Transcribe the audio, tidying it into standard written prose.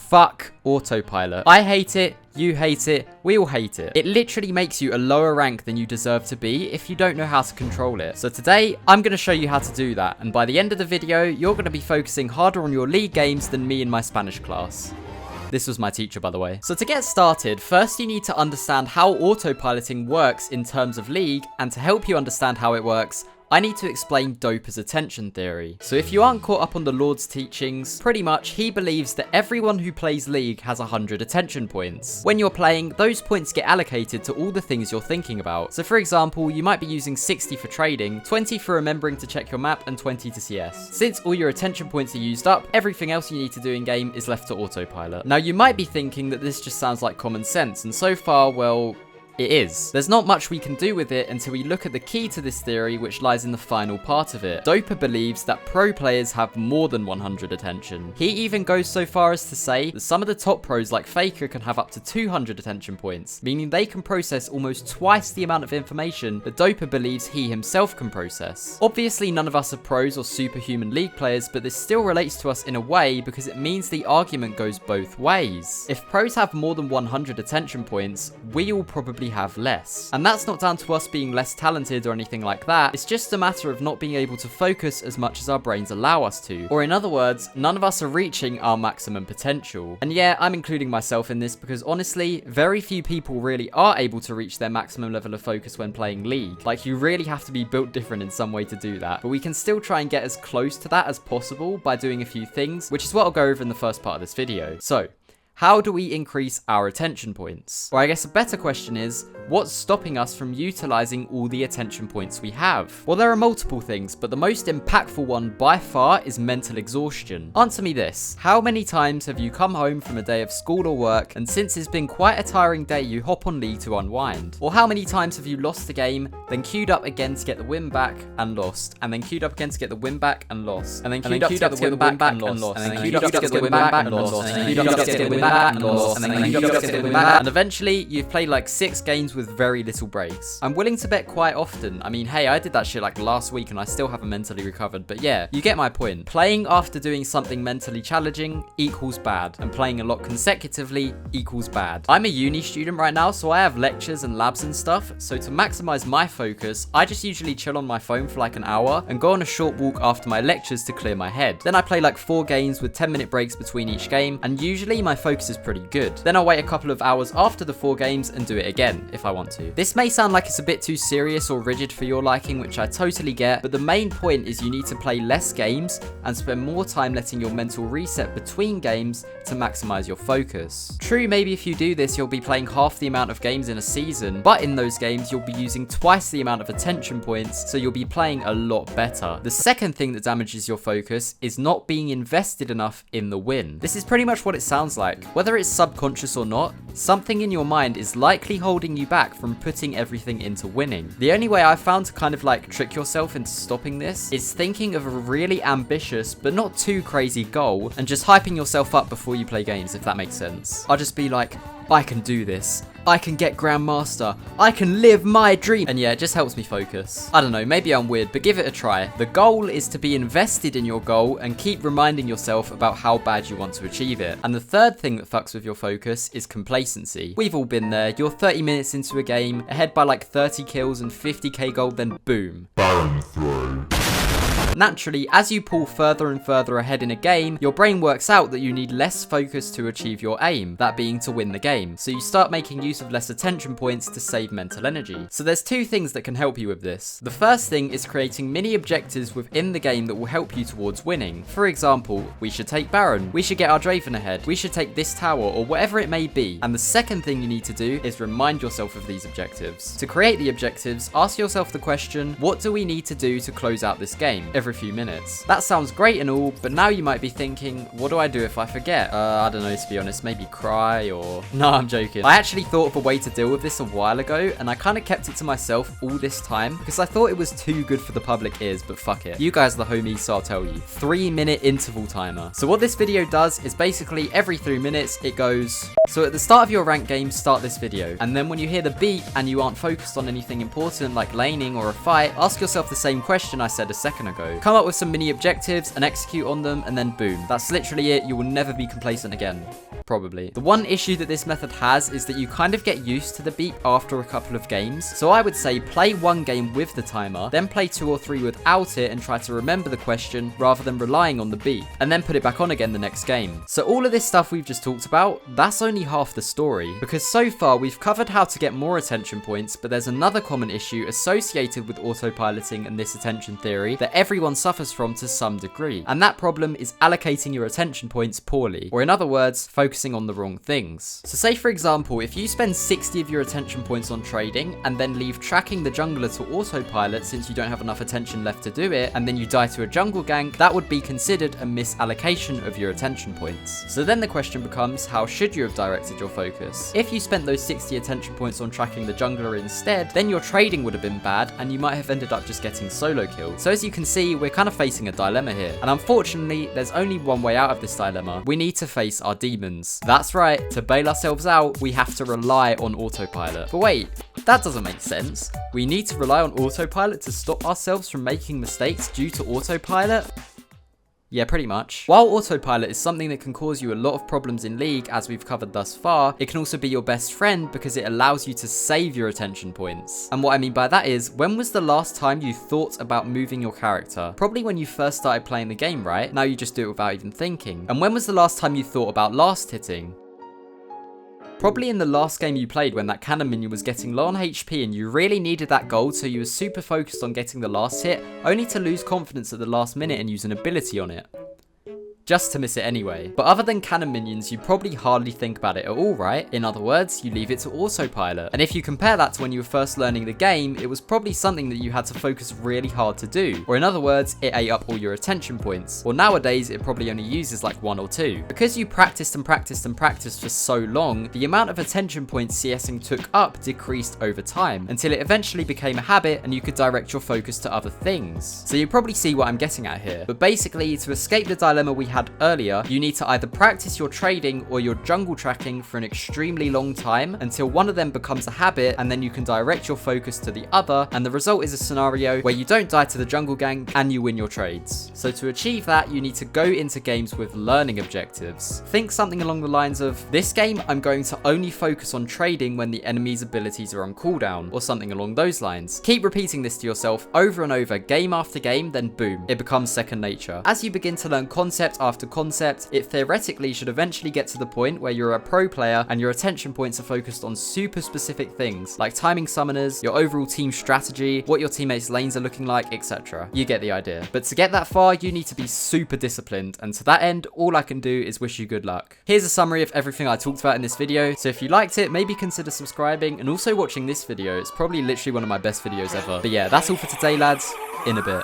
Fuck Autopilot. I hate it, you hate it, we all hate it. It literally makes you a lower rank than you deserve to be if you don't know how to control it. So today, I'm going to show you how to do that, and by the end of the video, you're going to be focusing harder on your league games than me in my Spanish class. This was my teacher, by the way. So to get started, first you need to understand how autopiloting works in terms of league, and to help you understand how it works, I need to explain Dopa's attention theory. So if you aren't caught up on the Lord's teachings, pretty much he believes that everyone who plays League has 100 attention points. When you're playing, those points get allocated to all the things you're thinking about. So for example, you might be using 60 for trading, 20 for remembering to check your map, and 20 to CS. Since all your attention points are used up, everything else you need to do in game is left to autopilot. Now you might be thinking that this just sounds like common sense, and so far, well, it is. There's not much we can do with it until we look at the key to this theory, which lies in the final part of it. Dopa believes that pro players have more than 100 attention. He even goes so far as to say that some of the top pros like Faker can have up to 200 attention points, meaning they can process almost twice the amount of information that Dopa believes he himself can process. Obviously none of us are pros or superhuman league players, but this still relates to us in a way because it means the argument goes both ways. If pros have more than 100 attention points, we all probably have less. And that's not down to us being less talented or anything like that, it's just a matter of not being able to focus as much as our brains allow us to. Or in other words, none of us are reaching our maximum potential. And yeah, I'm including myself in this because honestly, very few people really are able to reach their maximum level of focus when playing League. Like, you really have to be built different in some way to do that. But we can still try and get as close to that as possible by doing a few things, which is what I'll go over in the first part of this video. So, how do we increase our attention points? Or I guess a better question is, what's stopping us from utilizing all the attention points we have? Well, there are multiple things, but the most impactful one by far is mental exhaustion. Answer me this. How many times have you come home from a day of school or work, and since it's been quite a tiring day, you hop on League to unwind? Or how many times have you lost the game, then queued up again to get the win back and lost, and then queued up again to get the win back and lost, and then queued up to get the win back and lost, and then queued up to get the win back and lost, and then queued up to get the win back and lost, and then queued up to get the win back, and eventually you've played like 6 games with very little breaks. I'm willing to bet quite often. I mean, hey, I did that shit like last week and I still haven't mentally recovered, but yeah, you get my point. Playing after doing something mentally challenging equals bad, and playing a lot consecutively equals bad. I'm a uni student right now, so I have lectures and labs and stuff, so to maximize my focus, I just usually chill on my phone for like an hour and go on a short walk after my lectures to clear my head. Then I play like 4 games with 10-minute breaks between each game, and usually my focus is pretty good. Then I'll wait a couple of hours after the 4 games and do it again, if I want to. This may sound like it's a bit too serious or rigid for your liking, which I totally get, but the main point is you need to play less games and spend more time letting your mental reset between games to maximize your focus. True, maybe if you do this, you'll be playing half the amount of games in a season, but in those games, you'll be using twice the amount of attention points, so you'll be playing a lot better. The second thing that damages your focus is not being invested enough in the win. This is pretty much what it sounds like. Whether it's subconscious or not, something in your mind is likely holding you back from putting everything into winning. The only way I've found to kind of like trick yourself into stopping this is thinking of a really ambitious but not too crazy goal and just hyping yourself up before you play games, if that makes sense. I'll just be like, I can do this. I can get Grandmaster. I can live my dream. And yeah, it just helps me focus. I don't know, maybe I'm weird, but give it a try. The goal is to be invested in your goal and keep reminding yourself about how bad you want to achieve it. And the third thing that fucks with your focus is complacency. We've all been there. You're 30 minutes into a game, ahead by like 30 kills and 50k gold, then boom. Baron throw. Naturally, as you pull further and further ahead in a game, your brain works out that you need less focus to achieve your aim, that being to win the game. So you start making use of less attention points to save mental energy. So there's 2 things that can help you with this. The first thing is creating mini objectives within the game that will help you towards winning. For example, we should take Baron, we should get our Draven ahead, we should take this tower, or whatever it may be. And the second thing you need to do is remind yourself of these objectives. To create the objectives, ask yourself the question, what do we need to do to close out this game? Every few minutes. That sounds great and all, but now you might be thinking, what do I do if I forget? I don't know, to be honest, maybe cry or... No, I'm joking. I actually thought of a way to deal with this a while ago, and I kind of kept it to myself all this time because I thought it was too good for the public ears, but fuck it. You guys are the homies, so I'll tell you. 3-minute interval timer. So what this video does is basically every 3 minutes, it goes... So at the start of your ranked game, start this video. And then when you hear the beep and you aren't focused on anything important like laning or a fight, ask yourself the same question I said a second ago. Come up with some mini objectives and execute on them, and then boom. That's literally it. You will never be complacent again. probably. The one issue that this method has is that you kind of get used to the beep after a couple of games. So I would say play one game with the timer, then play 2 or 3 without it and try to remember the question rather than relying on the beep, and then put it back on again the next game. So all of this stuff we've just talked about, that's only half the story, because so far we've covered how to get more attention points, but there's another common issue associated with autopiloting and this attention theory that everyone suffers from to some degree, and that problem is allocating your attention points poorly, or in other words, focusing on the wrong things. So say for example, if you spend 60 of your attention points on trading and then leave tracking the jungler to autopilot since you don't have enough attention left to do it, and then you die to a jungle gank, that would be considered a misallocation of your attention points. So then the question becomes, how should you have directed your focus? If you spent those 60 attention points on tracking the jungler instead, then your trading would have been bad and you might have ended up just getting solo killed. So as you can see, we're kind of facing a dilemma here. And unfortunately, there's only one way out of this dilemma. We need to face our demons. That's right, to bail ourselves out, we have to rely on autopilot. But wait, that doesn't make sense. We need to rely on autopilot to stop ourselves from making mistakes due to autopilot? Yeah, pretty much. While autopilot is something that can cause you a lot of problems in League, as we've covered thus far, it can also be your best friend because it allows you to save your attention points. And what I mean by that is, when was the last time you thought about moving your character? Probably when you first started playing the game, right? Now you just do it without even thinking. And when was the last time you thought about last hitting? Probably in the last game you played when that cannon minion was getting low on HP and you really needed that gold, so you were super focused on getting the last hit, only to lose confidence at the last minute and use an ability on it. Just to miss it anyway. But other than cannon minions, you probably hardly think about it at all, right? In other words, you leave it to autopilot. And if you compare that to when you were first learning the game, it was probably something that you had to focus really hard to do. Or in other words, it ate up all your attention points. Or nowadays, it probably only uses like 1 or 2. Because you practiced and practiced and practiced for so long, the amount of attention points CSing took up decreased over time, until it eventually became a habit and you could direct your focus to other things. So you probably see what I'm getting at here. But basically, to escape the dilemma we had earlier, you need to either practice your trading or your jungle tracking for an extremely long time until one of them becomes a habit, and then you can direct your focus to the other, and the result is a scenario where you don't die to the jungle gank and you win your trades. So to achieve that, you need to go into games with learning objectives. Think something along the lines of, this game I'm going to only focus on trading when the enemy's abilities are on cooldown, or something along those lines. Keep repeating this to yourself over and over, game after game, then boom, it becomes second nature. As you begin to learn concept after concept, it theoretically should eventually get to the point where you're a pro player and your attention points are focused on super specific things, like timing summoners, your overall team strategy, what your teammates' lanes are looking like, etc. You get the idea. But to get that far, you need to be super disciplined, and to that end, all I can do is wish you good luck. Here's a summary of everything I talked about in this video, so if you liked it, maybe consider subscribing and also watching this video. It's probably literally one of my best videos ever. But yeah, that's all for today, lads. In a bit.